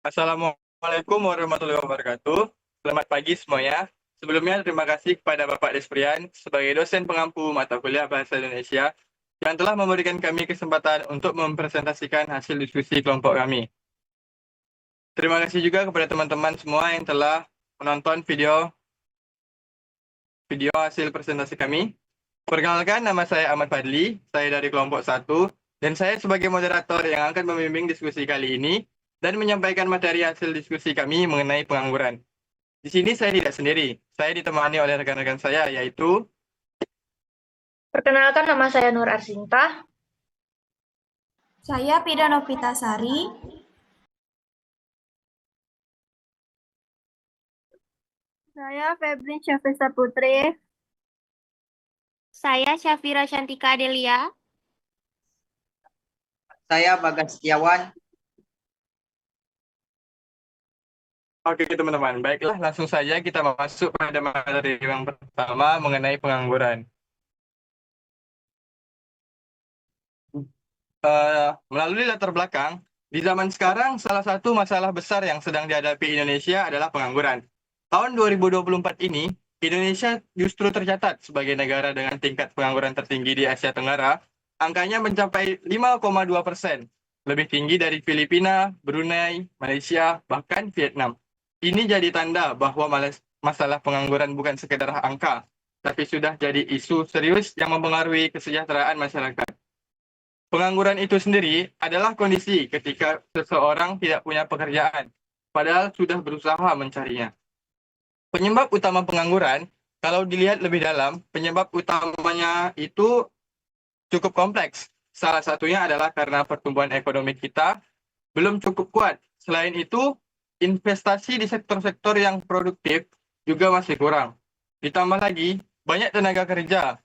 Assalamualaikum warahmatullahi wabarakatuh. Selamat pagi semuanya. Sebelumnya terima kasih kepada Bapak Desprian sebagai dosen pengampu mata kuliah Bahasa Indonesia yang telah memberikan kami kesempatan untuk mempresentasikan hasil diskusi kelompok kami. Terima kasih juga kepada teman-teman semua yang telah menonton video hasil presentasi kami. Perkenalkan, nama saya Ahmad Fadli, saya dari kelompok 1, dan saya sebagai moderator yang akan membimbing diskusi kali ini dan menyampaikan materi hasil diskusi kami mengenai pengangguran. Di sini saya tidak sendiri, saya ditemani oleh rekan-rekan saya, yaitu Perkenalkan, nama saya Nur Arsinta. Saya Pida Novitasari. Saya Febri Syafisa Putri. Saya Syafira Shantika Adelia. Saya Bagas Setiawan. Oke teman-teman, baiklah langsung saja kita masuk pada materi yang pertama mengenai pengangguran. Melalui latar belakang, di zaman sekarang salah satu masalah besar yang sedang dihadapi Indonesia adalah pengangguran. Tahun 2024 ini, Indonesia justru tercatat sebagai negara dengan tingkat pengangguran tertinggi di Asia Tenggara. Angkanya mencapai 5,2%, lebih tinggi dari Filipina, Brunei, Malaysia, bahkan Vietnam. Ini jadi tanda bahwa masalah pengangguran bukan sekedar angka, tapi sudah jadi isu serius yang mempengaruhi kesejahteraan masyarakat. Pengangguran itu sendiri adalah kondisi ketika seseorang tidak punya pekerjaan, padahal sudah berusaha mencarinya. Penyebab utama pengangguran, kalau dilihat lebih dalam, penyebab utamanya itu cukup kompleks. Salah satunya adalah karena pertumbuhan ekonomi kita belum cukup kuat. Selain itu, investasi di sektor-sektor yang produktif juga masih kurang. Ditambah lagi, banyak tenaga kerja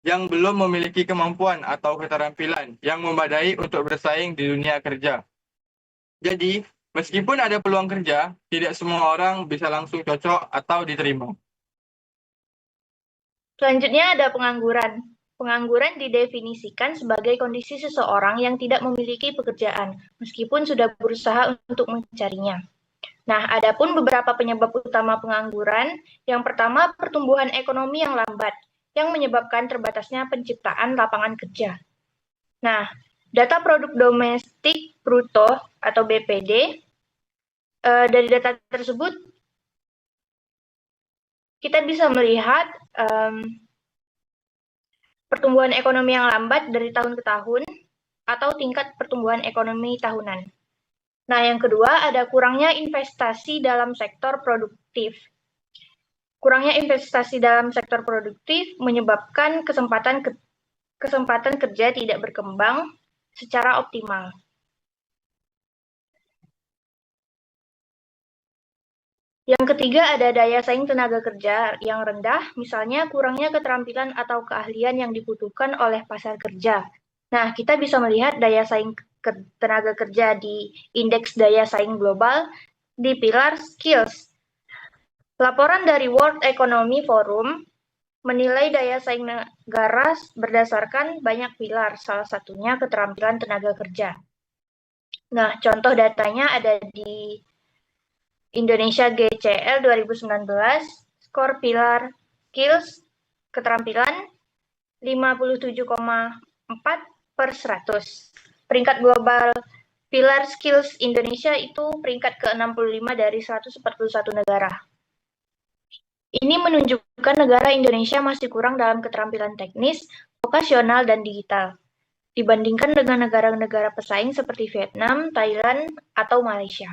yang belum memiliki kemampuan atau keterampilan yang memadai untuk bersaing di dunia kerja. Jadi, meskipun ada peluang kerja, tidak semua orang bisa langsung cocok atau diterima. Selanjutnya ada pengangguran. Pengangguran didefinisikan sebagai kondisi seseorang yang tidak memiliki pekerjaan, meskipun sudah berusaha untuk mencarinya. Nah, adapun beberapa penyebab utama pengangguran. Yang pertama, pertumbuhan ekonomi yang lambat, yang menyebabkan terbatasnya penciptaan lapangan kerja. Nah, data produk domestik bruto atau BPD, dari data tersebut kita bisa melihat pertumbuhan ekonomi yang lambat dari tahun ke tahun atau tingkat pertumbuhan ekonomi tahunan. Nah, yang kedua ada kurangnya investasi dalam sektor produktif. Kurangnya investasi dalam sektor produktif menyebabkan kesempatan kerja tidak berkembang secara optimal. Yang ketiga ada daya saing tenaga kerja yang rendah, misalnya kurangnya keterampilan atau keahlian yang dibutuhkan oleh pasar kerja. Nah, kita bisa melihat daya saing tenaga kerja di indeks daya saing global di pilar skills. Laporan dari World Economic Forum menilai daya saing negara berdasarkan banyak pilar, salah satunya keterampilan tenaga kerja. Nah, contoh datanya ada di Indonesia GCL 2019, skor pilar skills keterampilan 57,4/100. Peringkat global pilar skills Indonesia itu peringkat ke-65 dari 141 negara. Ini menunjukkan negara Indonesia masih kurang dalam keterampilan teknis, vokasional, dan digital dibandingkan dengan negara-negara pesaing seperti Vietnam, Thailand, atau Malaysia.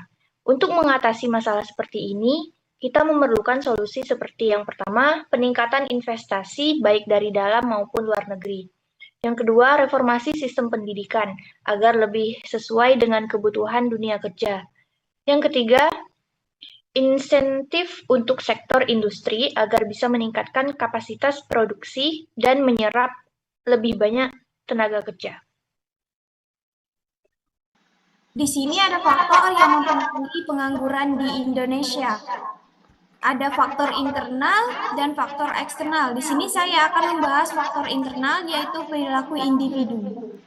Untuk mengatasi masalah seperti ini, kita memerlukan solusi seperti yang pertama, peningkatan investasi baik dari dalam maupun luar negeri. Yang kedua, reformasi sistem pendidikan agar lebih sesuai dengan kebutuhan dunia kerja. Yang ketiga, insentif untuk sektor industri agar bisa meningkatkan kapasitas produksi dan menyerap lebih banyak tenaga kerja. Di sini ada faktor yang mempengaruhi pengangguran di Indonesia. Ada faktor internal dan faktor eksternal. Di sini saya akan membahas faktor internal, yaitu perilaku individu.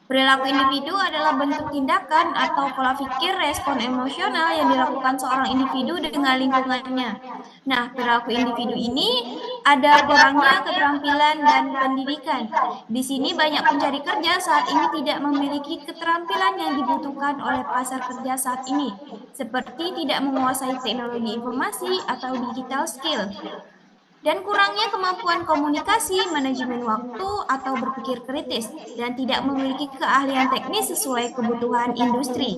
Perilaku individu adalah bentuk tindakan atau pola pikir respon emosional yang dilakukan seorang individu dengan lingkungannya. Nah, perilaku individu ini ada kurangnya keterampilan dan pendidikan. Di sini banyak pencari kerja saat ini tidak memiliki keterampilan yang dibutuhkan oleh pasar kerja saat ini, seperti tidak menguasai teknologi informasi atau digital skill. Dan kurangnya kemampuan komunikasi, manajemen waktu, atau berpikir kritis, dan tidak memiliki keahlian teknis sesuai kebutuhan industri.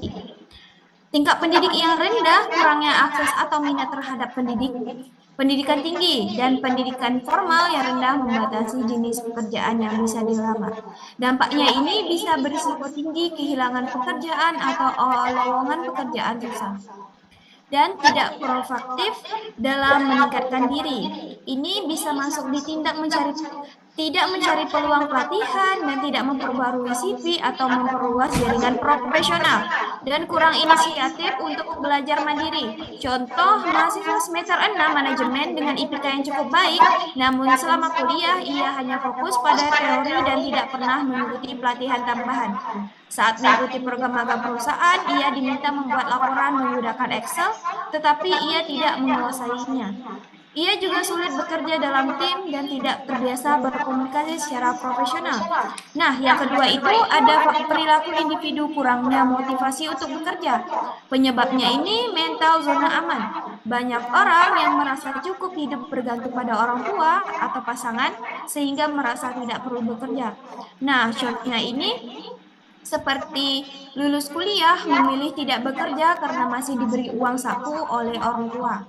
Tingkat pendidik yang rendah, kurangnya akses atau minat terhadap pendidikan tinggi, dan pendidikan formal yang rendah membatasi jenis pekerjaan yang bisa dilamar. Dampaknya ini bisa berisiko tinggi kehilangan pekerjaan atau lowongan pekerjaan susah. Dan tidak proaktif dalam meningkatkan diri. Ini bisa masuk di tidak mencari peluang pelatihan dan tidak memperbarui CV atau memperluas jaringan profesional dan kurang inisiatif untuk belajar mandiri. Contoh, mahasiswa semester 6 manajemen dengan IPK yang cukup baik, namun selama kuliah ia hanya fokus pada teori dan tidak pernah mengikuti pelatihan tambahan. Saat mengikuti program magang perusahaan, ia diminta membuat laporan menggunakan Excel, tetapi ia tidak menguasainya. Ia juga sulit bekerja dalam tim dan tidak terbiasa berkomunikasi secara profesional. Nah, yang kedua itu ada perilaku individu kurangnya motivasi untuk bekerja. Penyebabnya ini mental zona aman. Banyak orang yang merasa cukup hidup bergantung pada orang tua atau pasangan sehingga merasa tidak perlu bekerja. Nah, contohnya ini seperti lulus kuliah memilih tidak bekerja karena masih diberi uang saku oleh orang tua,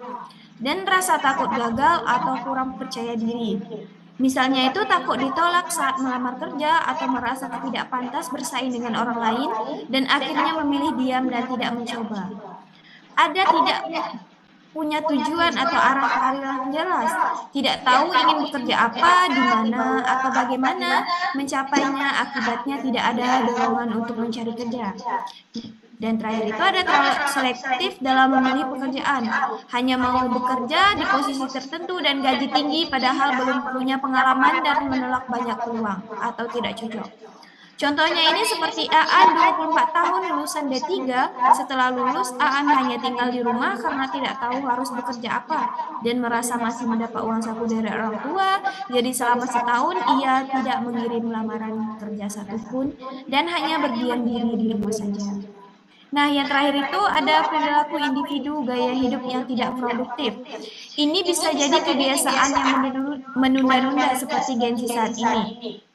dan rasa takut gagal atau kurang percaya diri. Misalnya itu takut ditolak saat melamar kerja atau merasa tidak pantas bersaing dengan orang lain dan akhirnya memilih diam dan tidak mencoba. Ada tidak punya tujuan atau arah karir yang jelas, tidak tahu ingin bekerja apa, di mana, atau bagaimana mencapainya, akibatnya tidak ada dorongan untuk mencari kerja. Dan terakhir itu ada terlalu selektif dalam memilih pekerjaan, hanya mau bekerja di posisi tertentu dan gaji tinggi padahal belum punya pengalaman dan menolak banyak peluang atau tidak cocok. Contohnya ini seperti Aan 24 tahun lulusan D3, setelah lulus Aan hanya tinggal di rumah karena tidak tahu harus bekerja apa dan merasa masih mendapat uang saku dari orang tua, jadi selama setahun ia tidak mengirim lamaran kerja satupun dan hanya berdiam diri di rumah saja. Nah, yang terakhir itu ada perilaku individu gaya hidup yang tidak produktif. Ini bisa jadi kebiasaan yang menunda-nunda seperti Gen Z saat ini.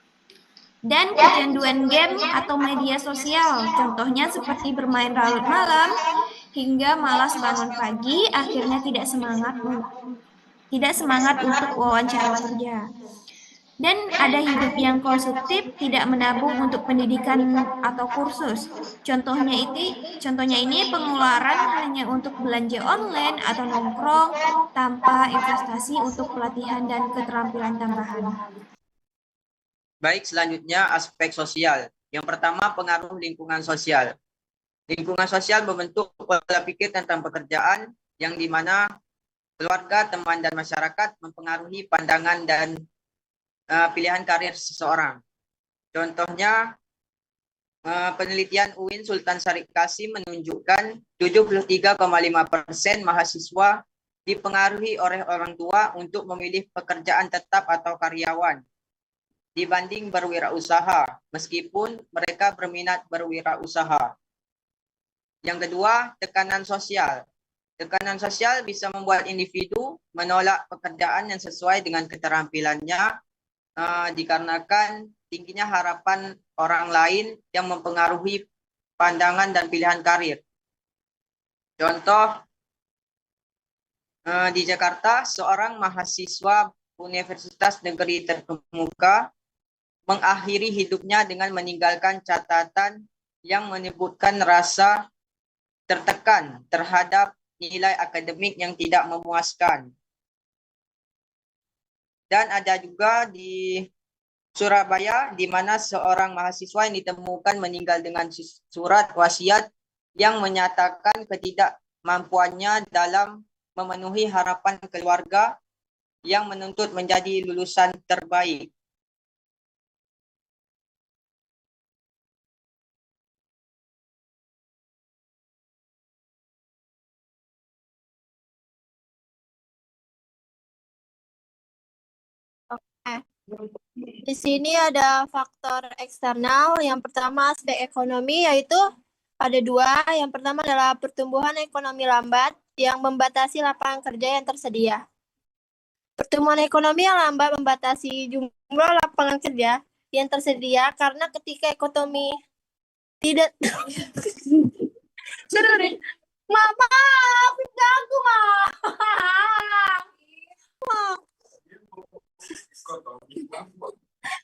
Dan kecanduan game atau media sosial, contohnya seperti bermain larut malam hingga malas bangun pagi, akhirnya tidak semangat untuk wawancara kerja. Dan ada hidup yang konsumtif, tidak menabung untuk pendidikan atau kursus. Contohnya ini pengeluaran hanya untuk belanja online atau nongkrong tanpa investasi untuk pelatihan dan keterampilan tambahan. Baik, selanjutnya aspek sosial. Yang pertama, pengaruh lingkungan sosial. Lingkungan sosial membentuk pola pikir tentang pekerjaan yang dimana keluarga, teman, dan masyarakat mempengaruhi pandangan dan pilihan karir seseorang. Contohnya, penelitian UIN Sultan Syarif Qasim menunjukkan 73,5% mahasiswa dipengaruhi oleh orang tua untuk memilih pekerjaan tetap atau karyawan dibanding berwirausaha, meskipun mereka berminat berwirausaha. Yang kedua, tekanan sosial. Tekanan sosial bisa membuat individu menolak pekerjaan yang sesuai dengan keterampilannya dikarenakan tingginya harapan orang lain yang mempengaruhi pandangan dan pilihan karir. Contoh, di Jakarta, seorang mahasiswa Universitas Negeri Terkemuka mengakhiri hidupnya dengan meninggalkan catatan yang menyebutkan rasa tertekan terhadap nilai akademik yang tidak memuaskan. Dan ada juga di Surabaya, di mana seorang mahasiswa yang ditemukan meninggal dengan surat wasiat yang menyatakan ketidakmampuannya dalam memenuhi harapan keluarga yang menuntut menjadi lulusan terbaik. Di sini ada faktor eksternal. Yang pertama aspek ekonomi, yaitu ada dua. Yang pertama adalah pertumbuhan ekonomi lambat yang membatasi lapangan kerja yang tersedia. Pertumbuhan ekonomi yang lambat membatasi jumlah lapangan kerja yang tersedia karena ketika ekonomi tidak Sudah deh. Mama, aku jago, Ma.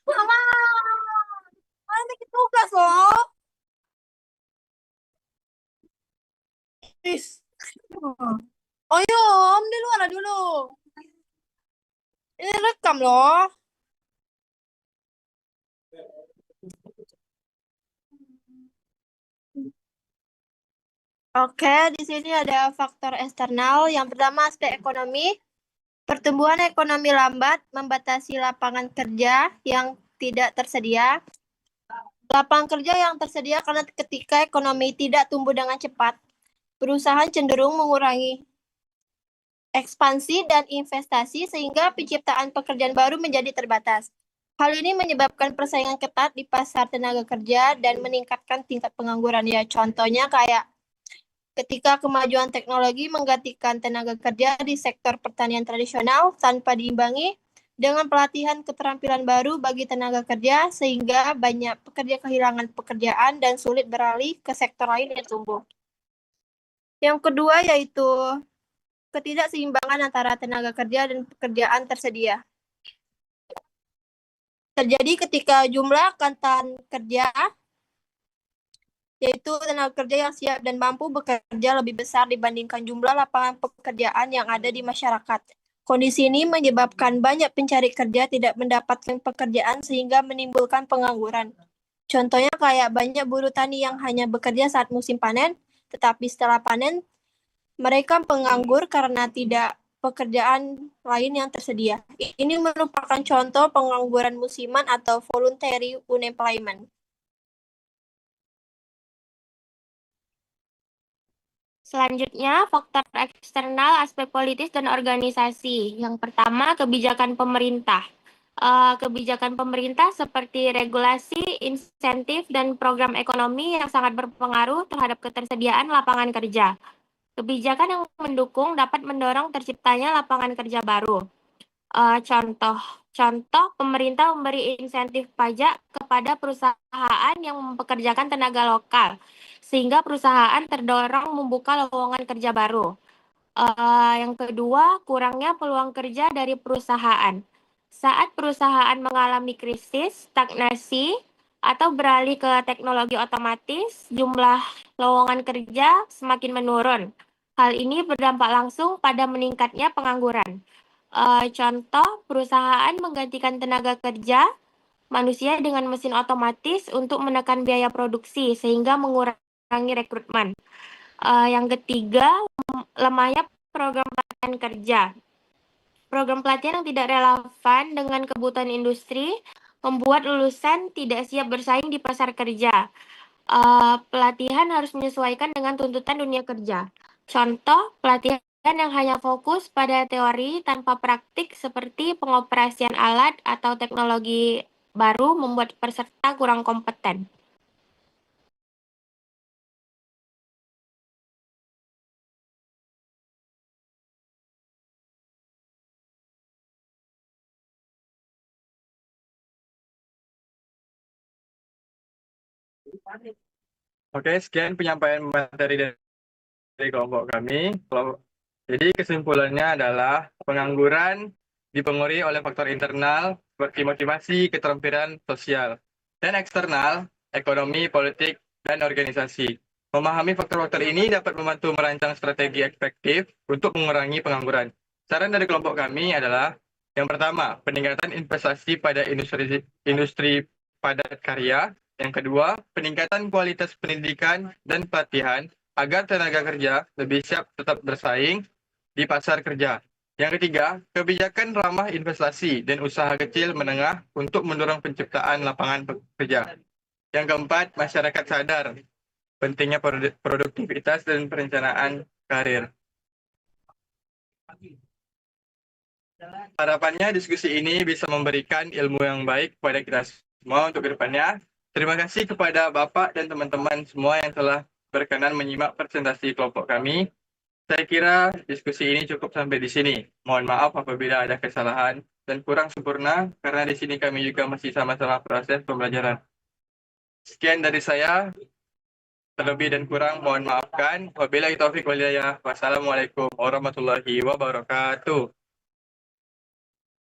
Mama, mana bikin tugas loh. Is. Oh iya, Om, di luar dulu. Ini rekam loh. Oke, di sini ada faktor eksternal. Yang pertama aspek ekonomi. Pertumbuhan ekonomi lambat membatasi lapangan kerja yang tidak tersedia. Lapangan kerja yang tersedia karena ketika ekonomi tidak tumbuh dengan cepat, perusahaan cenderung mengurangi ekspansi dan investasi sehingga penciptaan pekerjaan baru menjadi terbatas. Hal ini menyebabkan persaingan ketat di pasar tenaga kerja dan meningkatkan tingkat pengangguran. Ya, contohnya kayak ketika kemajuan teknologi menggantikan tenaga kerja di sektor pertanian tradisional tanpa diimbangi dengan pelatihan keterampilan baru bagi tenaga kerja, sehingga banyak pekerja kehilangan pekerjaan dan sulit beralih ke sektor lain yang tumbuh. Yang kedua yaitu ketidakseimbangan antara tenaga kerja dan pekerjaan tersedia. Terjadi ketika jumlah angkatan kerja yaitu tenaga kerja yang siap dan mampu bekerja lebih besar dibandingkan jumlah lapangan pekerjaan yang ada di masyarakat. Kondisi ini menyebabkan banyak pencari kerja tidak mendapatkan pekerjaan sehingga menimbulkan pengangguran. Contohnya kayak banyak buruh tani yang hanya bekerja saat musim panen, tetapi setelah panen mereka penganggur karena tidak pekerjaan lain yang tersedia. Ini merupakan contoh pengangguran musiman atau voluntary unemployment. Selanjutnya, faktor eksternal aspek politis dan organisasi. Yang pertama, kebijakan pemerintah. Kebijakan pemerintah seperti regulasi, insentif, dan program ekonomi yang sangat berpengaruh terhadap ketersediaan lapangan kerja. Kebijakan yang mendukung dapat mendorong terciptanya lapangan kerja baru. Contoh, pemerintah memberi insentif pajak kepada perusahaan yang mempekerjakan tenaga lokal, sehingga perusahaan terdorong membuka lowongan kerja baru. Yang kedua, kurangnya peluang kerja dari perusahaan. Saat perusahaan mengalami krisis, stagnasi, atau beralih ke teknologi otomatis, jumlah lowongan kerja semakin menurun. Hal ini berdampak langsung pada meningkatnya pengangguran. Contoh, perusahaan menggantikan tenaga kerja manusia dengan mesin otomatis untuk menekan biaya produksi sehingga mengurangi rekrutmen. Yang ketiga, lemahnya program pelatihan kerja. Program pelatihan yang tidak relevan dengan kebutuhan industri membuat lulusan tidak siap bersaing di pasar kerja. Pelatihan harus menyesuaikan dengan tuntutan dunia kerja. Contoh, pelatihan yang hanya fokus pada teori tanpa praktik seperti pengoperasian alat atau teknologi baru membuat peserta kurang kompeten. Oke, sekian penyampaian materi dari kelompok kami. Jadi kesimpulannya adalah pengangguran dipengaruhi oleh faktor internal seperti motivasi, keterampilan sosial, dan eksternal, ekonomi, politik, dan organisasi. Memahami faktor-faktor ini dapat membantu merancang strategi efektif untuk mengurangi pengangguran. Saran dari kelompok kami adalah yang pertama, peningkatan investasi pada industri padat karya. Yang kedua, peningkatan kualitas pendidikan dan pelatihan agar tenaga kerja lebih siap tetap bersaing di pasar kerja. Yang ketiga, kebijakan ramah investasi dan usaha kecil menengah untuk mendorong penciptaan lapangan kerja. Yang keempat, masyarakat sadar pentingnya produktivitas dan perencanaan karir. Harapannya diskusi ini bisa memberikan ilmu yang baik kepada kita semua untuk kedepannya. Terima kasih kepada Bapak dan teman-teman semua yang telah berkenan menyimak presentasi kelompok kami. Saya kira diskusi ini cukup sampai di sini. Mohon maaf apabila ada kesalahan dan kurang sempurna, karena di sini kami juga masih sama-sama proses pembelajaran. Sekian dari saya. Terlebih dan kurang mohon maafkan. Wabillahi taufiq wal hidayah. Wassalamualaikum warahmatullahi wabarakatuh.